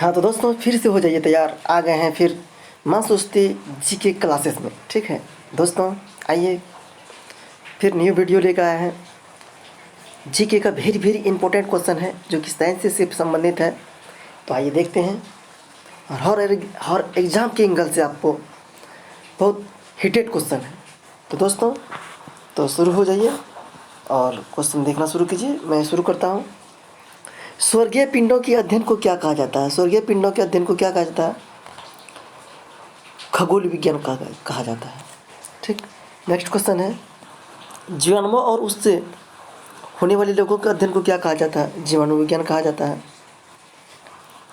हाँ तो दोस्तों फिर से हो जाइए तैयार, आ गए हैं फिर माँ सुस्ती जी के क्लासेस में। ठीक है दोस्तों, आइए फिर न्यू वीडियो लेकर आए हैं। जीके का वेरी वेरी इंपॉर्टेंट क्वेश्चन है जो कि साइंस से संबंधित है। तो आइए देखते हैं, और हर एग्ज़ाम के एंगल से आपको बहुत हिटेड क्वेश्चन है। तो दोस्तों तो शुरू हो जाइए और क्वेश्चन देखना शुरू कीजिए। मैं शुरू करता हूँ। स्वर्गीय पिंडों के अध्ययन को क्या कहा जाता है? स्वर्गीय पिंडों के अध्ययन को क्या कहा जाता है? खगोल विज्ञान कहा जाता है। ठीक, नेक्स्ट क्वेश्चन है, जीवाणुओं और उससे होने वाले लोगों के अध्ययन को क्या कहा जाता है? जीवाणु विज्ञान कहा जाता है।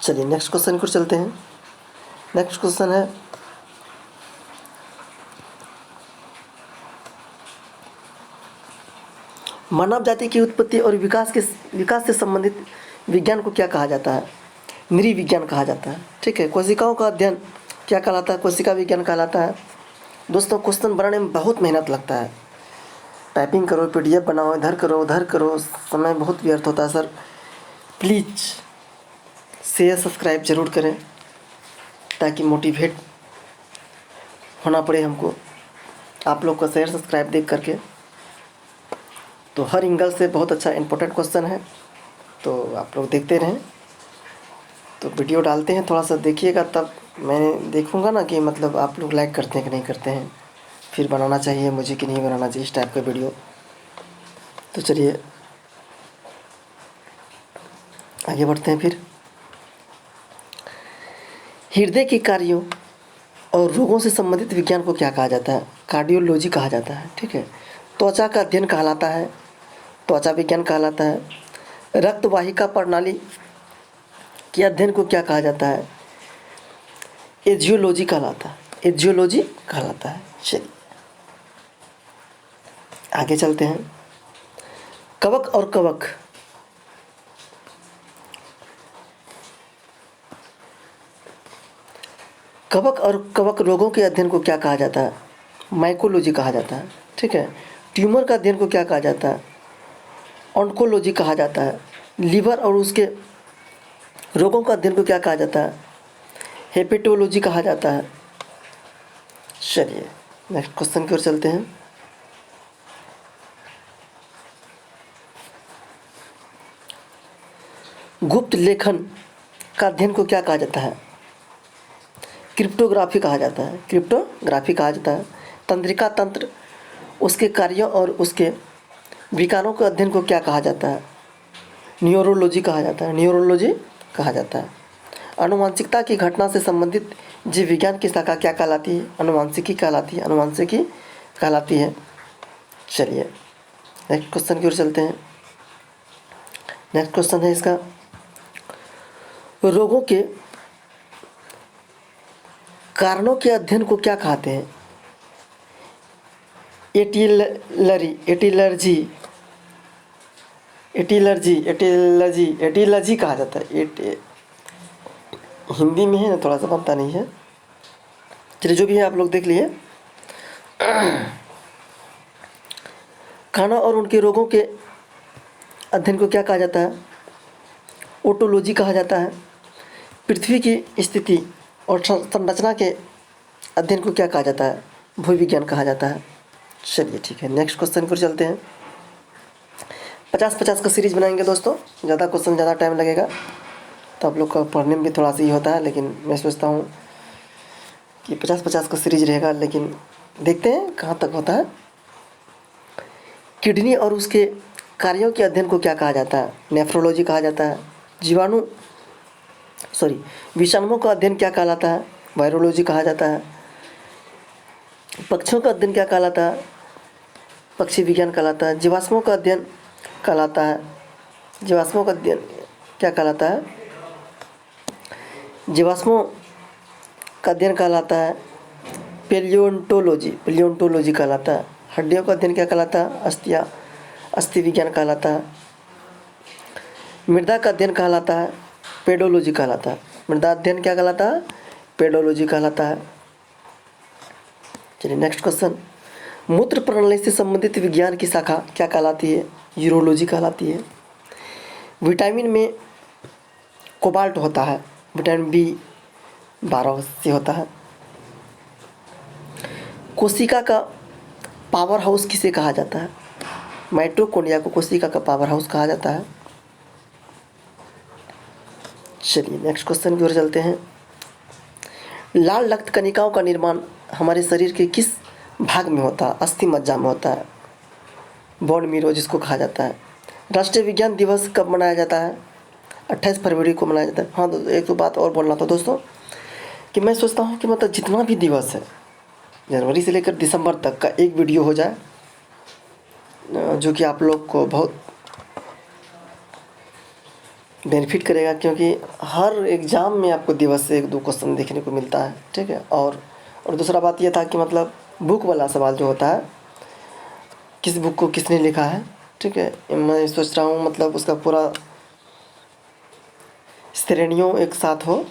चलिए नेक्स्ट क्वेश्चन को चलते हैं। नेक्स्ट क्वेश्चन है, मानव जाति की उत्पत्ति और विकास से संबंधित विज्ञान को क्या कहा जाता है? नृविज्ञान कहा जाता है। ठीक है, कोशिकाओं का अध्ययन क्या कहलाता है? कोशिका विज्ञान कहलाता है। दोस्तों क्वेश्चन बनाने में बहुत मेहनत लगता है, टाइपिंग करो, पीडीएफ बनाओ, इधर करो उधर करो, समय बहुत व्यर्थ होता है। सर प्लीज़ शेयर सब्सक्राइब ज़रूर करें ताकि मोटिवेट होना पड़े हमको आप लोग का शेयर सब्सक्राइब देख करके। तो हर एंगल से बहुत अच्छा इंपॉर्टेंट क्वेश्चन है, तो आप लोग देखते रहें। तो वीडियो डालते हैं, थोड़ा सा देखिएगा, तब मैं देखूंगा ना कि मतलब आप लोग लाइक करते हैं कि नहीं करते हैं, फिर बनाना चाहिए मुझे कि नहीं बनाना चाहिए इस टाइप का वीडियो। तो चलिए आगे बढ़ते हैं। फिर हृदय के कार्यों और रोगों से संबंधित विज्ञान को क्या कहा जाता है? कार्डियोलॉजी कहा जाता है। ठीक है, त्वचा का अध्ययन कहलाता है, त्वचा विज्ञान कहलाता है। रक्त वाहिका प्रणाली के अध्ययन को क्या कहा जाता है? एजियोलॉजी कहलाता है, एजियोलॉजी कहलाता है। चलिए आगे चलते हैं। कवक और कवक रोगों के अध्ययन को क्या कहा जाता है? माइकोलॉजी कहा जाता है। ठीक है, ट्यूमर का अध्ययन को क्या कहा जाता है? ऑन्कोलॉजी कहा जाता है। लीवर और उसके रोगों का अध्ययन को क्या कहा जाता है? हेपेटोलॉजी कहा जाता है। चलिए नेक्स्ट क्वेश्चन की ओर चलते हैं। गुप्त लेखन का अध्ययन को क्या कहा जाता है? क्रिप्टोग्राफी कहा जाता है, क्रिप्टोग्राफी कहा जाता है। तंत्रिका तंत्र, उसके कार्यों और उसके विकारों के अध्ययन को क्या कहा जाता है? न्यूरोलॉजी कहा जाता है, न्यूरोलॉजी कहा जाता है। आनुवंशिकता की घटना से संबंधित जीव विज्ञान की शाखा क्या कहलाती है? अनुवांशिकी कहलाती है, अनुवांशिकी कहलाती है। चलिए नेक्स्ट क्वेश्चन की ओर चलते हैं। नेक्स्ट क्वेश्चन है इसका, रोगों के कारणों के अध्ययन को क्या कहते हैं? एटिलर्जी कहा जाता है। हिंदी में है ना, थोड़ा सा बनता नहीं है। चलिए जो भी है आप लोग देख लिए। खाना और उनके रोगों के अध्ययन को क्या कहा जाता है? ओटोलॉजी कहा जाता है। पृथ्वी की स्थिति और संरचना के अध्ययन को क्या कहा जाता है? भूविज्ञान कहा जाता है। चलिए ठीक है, नेक्स्ट क्वेश्चन पर चलते हैं। 50-50 का सीरीज बनाएंगे दोस्तों, ज़्यादा क्वेश्चन ज़्यादा टाइम लगेगा, तो आप लोग का पढ़ने में भी थोड़ा सा ही होता है, लेकिन मैं सोचता हूँ कि 50-50 का सीरीज रहेगा, लेकिन देखते हैं कहाँ तक होता है। किडनी और उसके कार्यों के अध्ययन को क्या कहा जाता है? नेफ्रोलॉजी कहा जाता है। विषाणुओं का अध्ययन क्या कहलाता है? वायरोलॉजी कहा जाता है। पक्षियों का अध्ययन क्या कहलाता है? पक्षी विज्ञान कहलाता है। जीवाश्मों का अध्ययन कहलाता है, जीवाश्मों का अध्ययन क्या कहलाता है? जीवाश्मों का अध्ययन कहलाता है पेलियोंटोलॉजी कहलाता है। हड्डियों का अध्ययन क्या कहलाता है? अस्थि विज्ञान कहलाता है। मृदा का अध्ययन कहलाता है पेडोलॉजी कहलाता है। मृदा अध्ययन क्या कहलाता है? पेडोलॉजी कहलाता है। चलिए नेक्स्ट क्वेश्चन, मूत्र प्रणाली से संबंधित विज्ञान की शाखा क्या कहलाती है? यूरोलॉजी कहलाती है। विटामिन में कोबाल्ट होता है, विटामिन बी 12 से होता है। कोशिका का पावर हाउस किसे कहा जाता है? माइटोकॉन्ड्रिया को कोशिका का पावर हाउस कहा जाता है। चलिए नेक्स्ट क्वेश्चन की ओर चलते हैं। लाल रक्त कणिकाओं का निर्माण हमारे शरीर के किस भाग में होता है? अस्थि मज्जा में होता है, बोन मीरो जिसको कहा जाता है। राष्ट्रीय विज्ञान दिवस कब मनाया जाता है? 28 फरवरी को मनाया जाता है। हाँ तो एक तो बात और बोलना था दोस्तों कि मैं सोचता हूँ कि मतलब जितना भी दिवस है जनवरी से लेकर दिसंबर तक का एक वीडियो हो जाए, जो कि आप लोग को बहुत बेनिफिट करेगा, क्योंकि हर एग्ज़ाम में आपको दिवस से 1-2 क्वेश्चन देखने को मिलता है, ठीक है। और दूसरा बात यह था कि मतलब बुक वाला सवाल जो होता है, किस बुक को किसने लिखा है, ठीक है। मैं सोच रहा हूँ मतलब उसका पूरा श्रेणियों एक साथ हो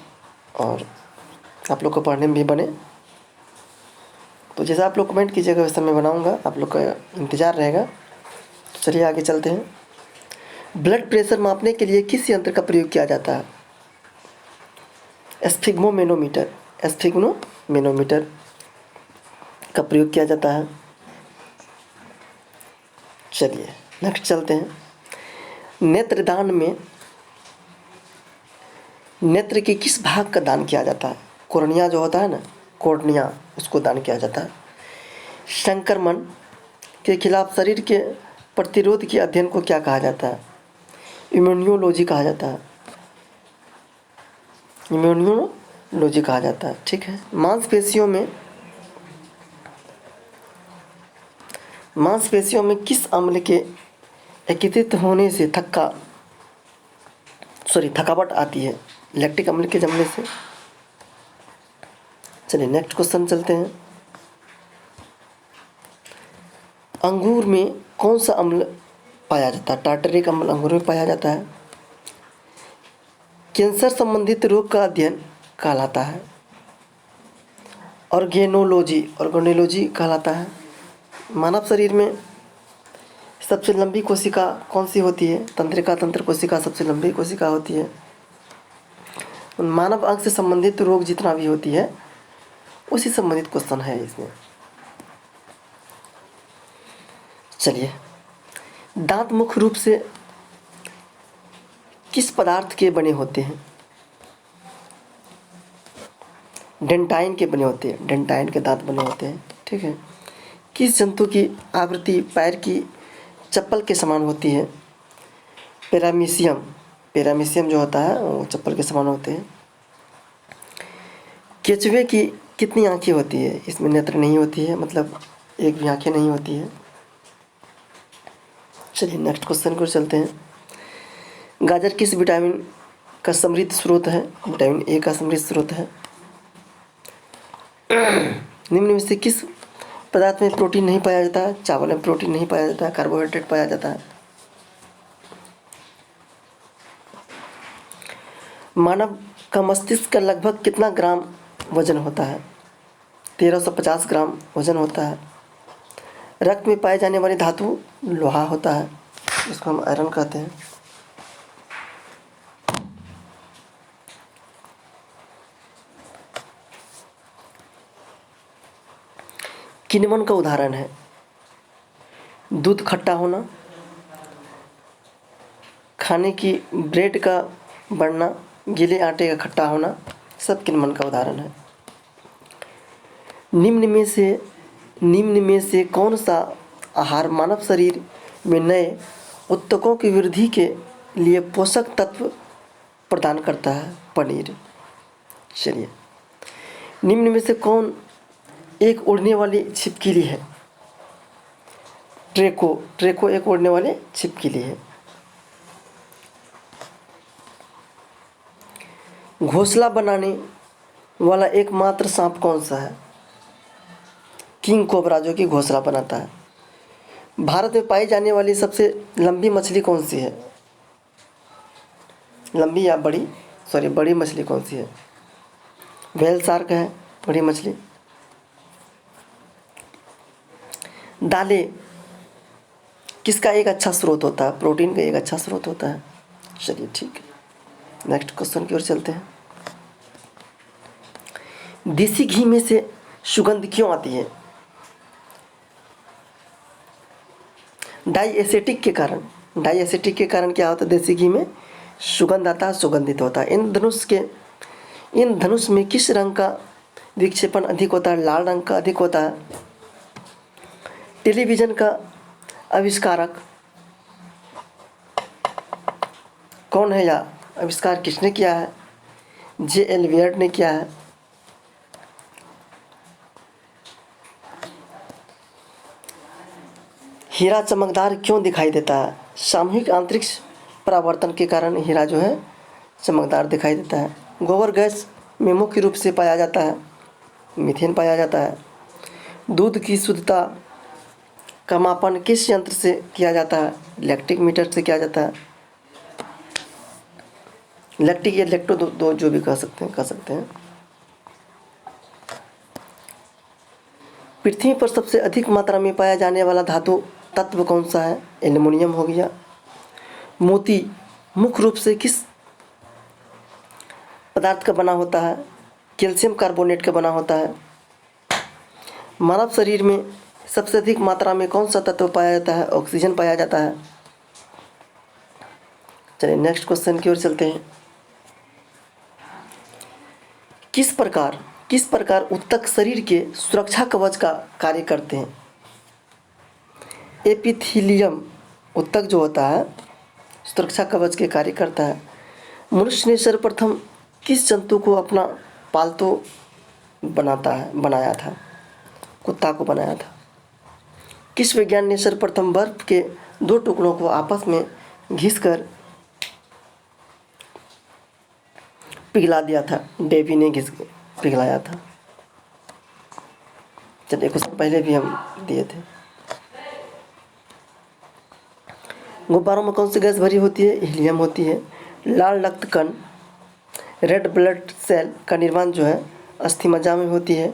और आप लोग को पढ़ने में भी बने। तो जैसा आप लोग कमेंट कीजिएगा वैसा मैं बनाऊँगा, आप लोग का इंतज़ार रहेगा। तो चलिए आगे चलते हैं। ब्लड प्रेशर मापने के लिए किस यंत्र का प्रयोग किया जाता है? स्फिग्मोमेनोमीटर, स्फिग्मोमेनोमीटर का प्रयोग किया जाता है। चलिए नेक्स्ट चलते हैं। नेत्रदान में नेत्र के किस भाग का दान किया जाता है? कोर्निया जो होता है ना, कोर्निया, उसको दान किया जाता है। संक्रमण के खिलाफ शरीर के प्रतिरोध के अध्ययन को क्या कहा जाता है? इम्यूनोलॉजी कहा जाता है, इम्यूनोलॉजी कहा जाता है, ठीक है। मांसपेशियों में किस अम्ल के एकीकृत होने से थकावट आती है? लैक्टिक अम्ल के जमने से। चलिए नेक्स्ट क्वेश्चन चलते हैं। अंगूर में कौन सा अम्ल पाया जाता है? टार्टरिक अम्ल अंगूर में पाया जाता है। कैंसर संबंधित रोग का अध्ययन कहलाता है ऑर्गेनोलॉजी कहलाता है। मानव शरीर में सबसे लंबी कोशिका कौन सी होती है? तंत्र कोशिका सबसे लंबी कोशिका होती है। मानव अंग से संबंधित रोग जितना भी होती है उसी संबंधित क्वेश्चन है इसमें। चलिए, दांत मुख्य रूप से किस पदार्थ के बने होते हैं? डेंटाइन के बने होते हैं, डेंटाइन के दांत बने होते हैं, ठीक है। किस जंतु की आवृत्ति पैर की चप्पल के समान होती है? पैरामीशियम जो होता है वो चप्पल के समान होते हैं। केचुए की कितनी आंखें होती है? इसमें नेत्र नहीं होती है, मतलब एक भी आंखें नहीं होती है। चलिए नेक्स्ट क्वेश्चन को चलते हैं। गाजर किस विटामिन का समृद्ध स्रोत है? विटामिन ए का समृद्ध स्रोत है। निम्न में से किस पदार्थ में प्रोटीन नहीं पाया जाता है? चावल में प्रोटीन नहीं पाया जाता है, कार्बोहाइड्रेट पाया जाता है। मानव का मस्तिष्क का लगभग कितना ग्राम वजन होता है? 1350 ग्राम वजन होता है। रक्त में पाए जाने वाली धातु लोहा होता है, इसको हम आयरन कहते हैं। किण्वन का उदाहरण है दूध खट्टा होना, खाने की ब्रेड का बढ़ना, गीले आटे का खट्टा होना, सब किण्वन का उदाहरण है। निम्न में से कौन सा आहार मानव शरीर में नए ऊतकों की वृद्धि के लिए पोषक तत्व प्रदान करता है? पनीर। चलिए, निम्न में से कौन एक उड़ने वाली छिपकली है? ट्रेको एक उड़ने वाली छिपकली है। घोंसला बनाने वाला एकमात्र सांप कौन सा है? किंग कोबरा, जो कि घोंसला बनाता है। भारत में पाई जाने वाली सबसे लंबी मछली कौन सी है? लंबी या बड़ी मछली कौन सी है? व्हेल शार्क है बड़ी मछली। दालें किसका एक अच्छा स्रोत होता है? प्रोटीन का एक अच्छा स्रोत होता है। चलिए ठीक है, नेक्स्ट क्वेश्चन की ओर चलते हैं। देसी घी में से सुगंध क्यों आती है? डाइएसेटिक के कारण। डाइएसेटिक के कारण क्या होता है? देसी घी में सुगंध आता है, सुगंधित होता है। इन धनुष में किस रंग का विक्षेपण अधिक होता है? लाल रंग का अधिक होता है। टेलीविज़न का आविष्कारक कौन है, या आविष्कार किसने किया है? J.L. वियर्ड ने किया है। हीरा चमकदार क्यों दिखाई देता है? सामूहिक अंतरिक्ष परावर्तन के कारण हीरा जो है चमकदार दिखाई देता है। गोबर गैस में मुख्य रूप से पाया जाता है मीथेन पाया जाता है। दूध की शुद्धता का मापन किस यंत्र से किया जाता है? लैक्टिक मीटर से किया जाता है। लैक्टिक या लैक्टो दो जो भी कह सकते हैं। पृथ्वी पर सबसे अधिक मात्रा में पाया जाने वाला धातु तत्व कौन सा है? एल्युमिनियम हो गया। मोती मुख्य रूप से किस पदार्थ का बना होता है? कैल्शियम कार्बोनेट का बना होता है। मानव शरीर में सबसे अधिक मात्रा में कौन सा तत्व पाया जाता है? ऑक्सीजन पाया जाता है। चलिए नेक्स्ट क्वेश्चन की ओर चलते हैं। किस प्रकार ऊतक शरीर के सुरक्षा कवच का कार्य करते हैं? एपिथेलियम ऊतक जो होता है सुरक्षा कवच के कार्य करता है। मनुष्य ने सर्वप्रथम किस जंतु को अपना पालतू बनाया था? कुत्ता को बनाया था। किस वैज्ञानिक ने सर्वप्रथम बर्फ के दो टुकड़ों को आपस में घिसकर पिघला दिया था? डेवी ने पिघलाया था। चलिए कुछ पहले भी हम दिए थे। गुब्बारों में कौन सी गैस भरी होती है? हीलियम होती है। लाल रक्त कण रेड ब्लड सेल का निर्माण जो है अस्थि मज्जा में होती है।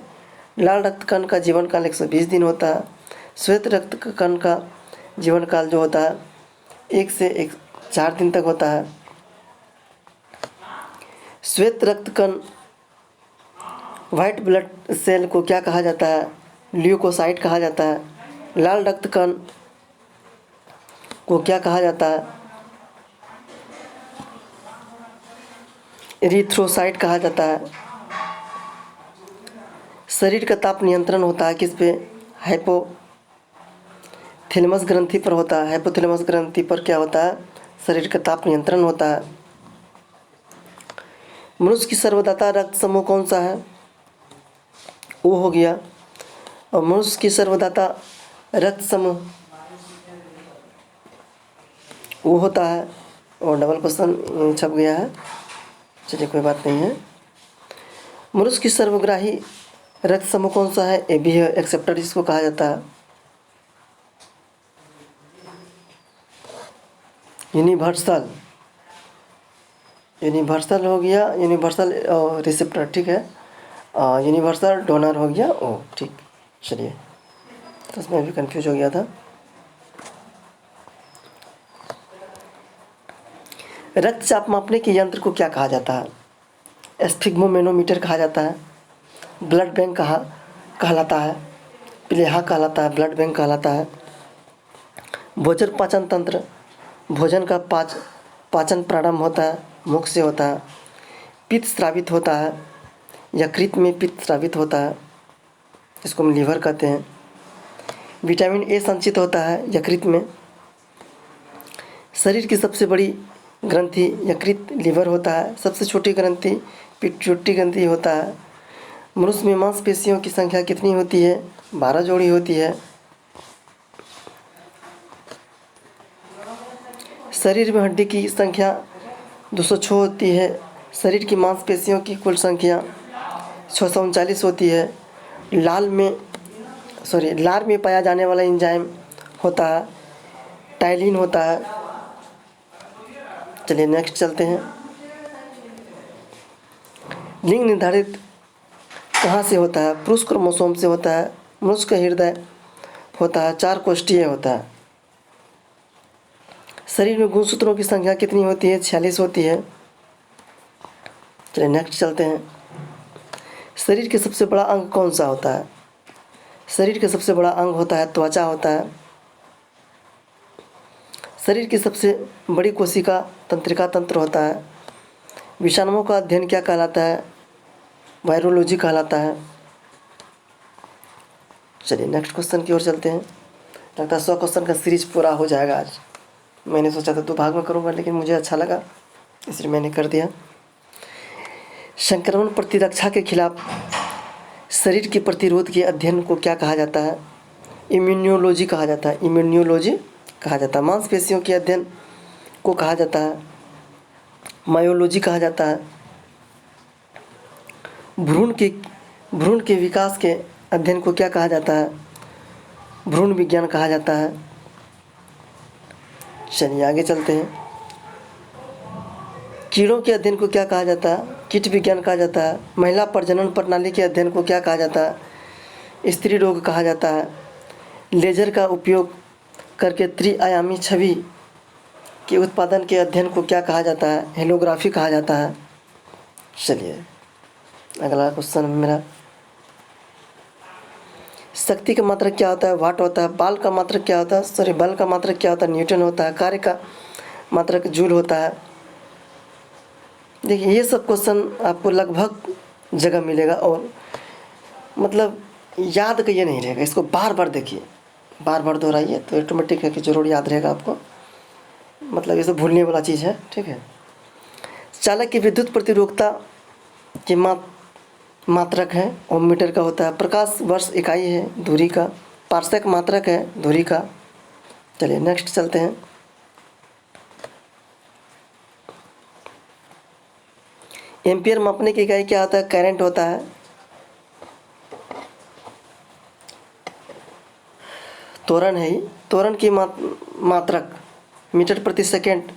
लाल रक्त कण का जीवन काल 120 दिन होता है। श्वेत रक्त कण का जीवन काल जो होता है 1 से 4 दिन तक होता है। श्वेत रक्त कण व्हाइट ब्लड सेल को क्या कहा जाता है? ल्यूकोसाइट कहा जाता है। लाल रक्त कण को क्या कहा जाता है? एरिथ्रोसाइट कहा जाता है। शरीर का ताप नियंत्रण होता है किस पे? हाइपोथैलेमस ग्रंथि पर होता है। हाइपोथैलेमस ग्रंथि पर क्या होता है? शरीर का ताप नियंत्रण होता है। मनुष्य की सर्वदाता रक्त समूह कौन सा है? ओ हो गया। और मनुष्य की सर्वदाता रक्त समूह वो होता है। और डबल क्वेश्चन छप गया है, चलिए कोई बात नहीं है। मनुष्य की सर्वग्राही रक्त समूह कौन सा है? ए बी है, एक्सेप्टर जिसको कहा जाता है। यूनिवर्सल हो गया, यूनिवर्सल रिसेप्टर, ठीक है। यूनिवर्सल डोनर हो गया ओ, ठीक। चलिए तो इसमें भी कंफ्यूज हो गया था। रक्तचाप मापने के यंत्र को क्या कहा जाता है? स्फिग्मोमेनोमीटर कहा जाता है। ब्लड बैंक कहलाता है। प्लेहा कहलाता है, ब्लड बैंक कहलाता है। भोजन पाचन तंत्र, भोजन का पाचन प्रारंभ होता है मुख से होता है। पित्त स्रावित होता है, यकृत में पित्त स्रावित होता है, इसको हम लीवर कहते हैं। विटामिन ए संचित होता है यकृत में। शरीर की सबसे बड़ी ग्रंथि यकृत लीवर होता है। सबसे छोटी ग्रंथि पिट्यूटरी ग्रंथि होता है। मनुष्य में मांसपेशियों की संख्या कितनी होती है? 12 जोड़ी होती है। शरीर में हड्डी की संख्या 206 होती है। शरीर की मांसपेशियों की कुल संख्या 639 होती है। लार में पाया जाने वाला एंजाइम होता है टाइलिन होता है। चलिए नेक्स्ट चलते हैं। लिंग निर्धारित कहाँ से होता है? पुरुष क्रोमोसोम से होता है। मनुष्य का हृदय होता है 4 कोष्ठीय होता है। शरीर में गुणसूत्रों की संख्या कितनी होती है? 46 होती है। चलिए नेक्स्ट चलते हैं। शरीर के सबसे बड़ा अंग कौन सा होता है? शरीर का सबसे बड़ा अंग होता है त्वचा होता है। शरीर की सबसे बड़ी कोशिका तंत्रिका तंत्र होता है। विषाणुओं का अध्ययन क्या कहलाता है? वायरोलॉजी कहलाता है। चलिए नेक्स्ट क्वेश्चन की ओर चलते हैं। लगता है 100 क्वेश्चन का सीरीज पूरा हो जाएगा आज। मैंने सोचा था 2 भाग में करूँगा, लेकिन मुझे अच्छा लगा इसलिए मैंने कर दिया। संक्रमण प्रतिरक्षा के खिलाफ शरीर के प्रतिरोध के अध्ययन को क्या कहा जाता है? इम्यूनोलॉजी कहा जाता है। इम्यूनोलॉजी कहा जाता है। मांसपेशियों के अध्ययन को कहा जाता है मायोलॉजी कहा जाता है। भ्रूण के विकास के अध्ययन को क्या कहा जाता है? भ्रूण विज्ञान कहा जाता है। चलिए आगे चलते हैं। कीड़ों के अध्ययन को क्या कहा जाता है? कीट विज्ञान कहा जाता है। महिला प्रजनन प्रणाली के अध्ययन को क्या कहा जाता है? स्त्री रोग कहा जाता है। लेजर का उपयोग करके त्रिआयामी छवि के उत्पादन के अध्ययन को क्या कहा जाता है? हेलोग्राफी कहा जाता है। चलिए अगला क्वेश्चन मेरा, शक्ति का मात्रक क्या होता है? वाट होता है। बल का मात्रक क्या होता है? बल का मात्रक क्या होता है? न्यूटन होता है। कार्य का मात्रक जूल होता है। देखिए ये सब क्वेश्चन आपको लगभग जगह मिलेगा और मतलब याद का ये नहीं रहेगा। इसको बार बार देखिए, बार बार दोहराइए तो ऑटोमेटिक है कि जरूर याद रहेगा आपको। मतलब ये सब भूलने वाला चीज़ है, ठीक है। चालक की विद्युत प्रतिरोधकता की मात्रक है ओम मीटर का होता है। प्रकाश वर्ष इकाई है दूरी का। पार्सेक मात्रक है दूरी का। चलिए नेक्स्ट चलते हैं। एम्पियर मापने की इकाई क्या होता है? करंट होता है। त्वरण है। त्वरण की मात्रक मीटर प्रति सेकंड।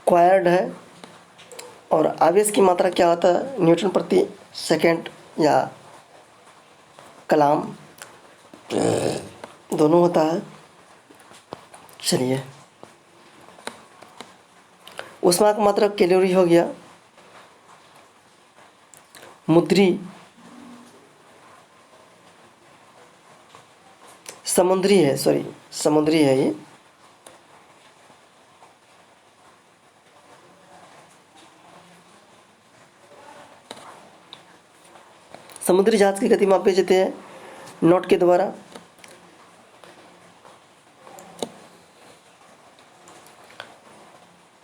क्वायर्ड है। और आवेश की मात्रा क्या होता है? न्यूटन प्रति सेकंड या कलाम, दोनों होता है। चलिए ऊष्मा का मात्रक कैलोरी हो गया। समुद्री है ये। समुद्री जहाज की गति मापी जाती है नॉट के द्वारा।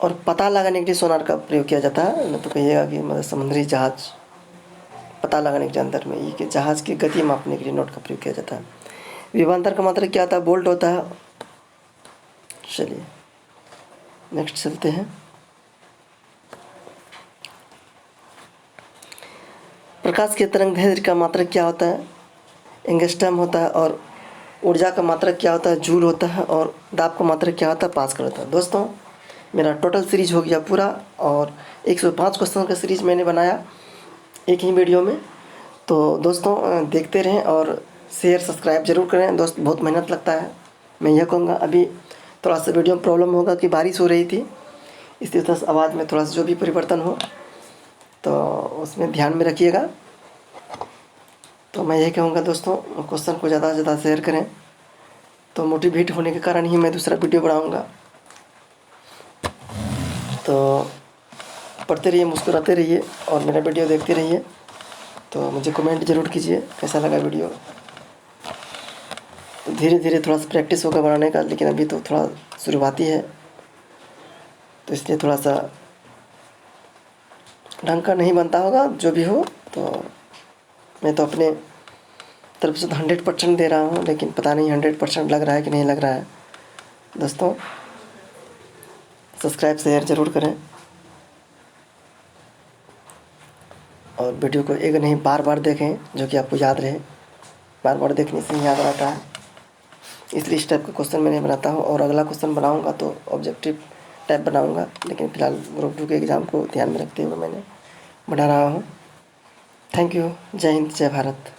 और पता लगाने के लिए सोनार का प्रयोग किया जाता है। न तो कहिएगा कि मतलब समुद्री जहाज पता लगाने के अंदर में, ये कि जहाज की गति मापने के लिए नॉट का प्रयोग किया जाता है। विभवांतर का मात्रक क्या होता है? वोल्ट होता है। चलिए नेक्स्ट चलते हैं। प्रकाश के तरंग दैर्ध्य का मात्रक क्या होता है? एंगस्ट्रॉम होता है। और ऊर्जा का मात्रक क्या होता है? जूल होता है। और दाब का मात्रक क्या होता है? पास्कल होता है। दोस्तों मेरा टोटल सीरीज हो गया पूरा और 105 क्वेश्चन का सीरीज मैंने बनाया एक ही वीडियो में। तो दोस्तों देखते रहें और शेयर सब्सक्राइब जरूर करें। दोस्त बहुत मेहनत लगता है। मैं यह कहूँगा, अभी थोड़ा सा वीडियो में प्रॉब्लम होगा कि बारिश हो रही थी, इसलिए थोड़ा सा आवाज़ में थोड़ा सा जो भी परिवर्तन हो तो उसमें ध्यान में रखिएगा। तो मैं यही कहूँगा दोस्तों, क्वेश्चन को ज़्यादा से ज़्यादा शेयर करें तो मोटिवेट होने के कारण ही मैं दूसरा वीडियो बनाऊँगा। तो पढ़ते रहिए, मुस्कुराते रहिए और मेरा वीडियो देखते रहिए। तो मुझे कमेंट ज़रूर कीजिए कैसा लगा वीडियो। तो धीरे धीरे थोड़ा सा प्रैक्टिस होगा बनाने का, लेकिन अभी तो थोड़ा शुरुआती है तो इसलिए थोड़ा सा ढंग का नहीं बनता होगा। जो भी हो तो मैं तो अपने तरफ से तो 100% दे रहा हूँ, लेकिन पता नहीं 100% लग रहा है कि नहीं लग रहा है। दोस्तों सब्सक्राइब शेयर ज़रूर करें और वीडियो को एक नहीं बार बार देखें, जो कि आपको याद रहे। बार बार देखने से याद रहता है, इसलिए इस टाइप का क्वेश्चन मैं नहीं बनाता हूँ। और अगला क्वेश्चन बनाऊँगा तो ऑब्जेक्टिव टाइप बनाऊँगा, लेकिन फ़िलहाल ग्रुप 2 के एग्ज़ाम को ध्यान में रखते हुए मैंने बना रहा हूँ। Thank you. जय हिंद, जय भारत।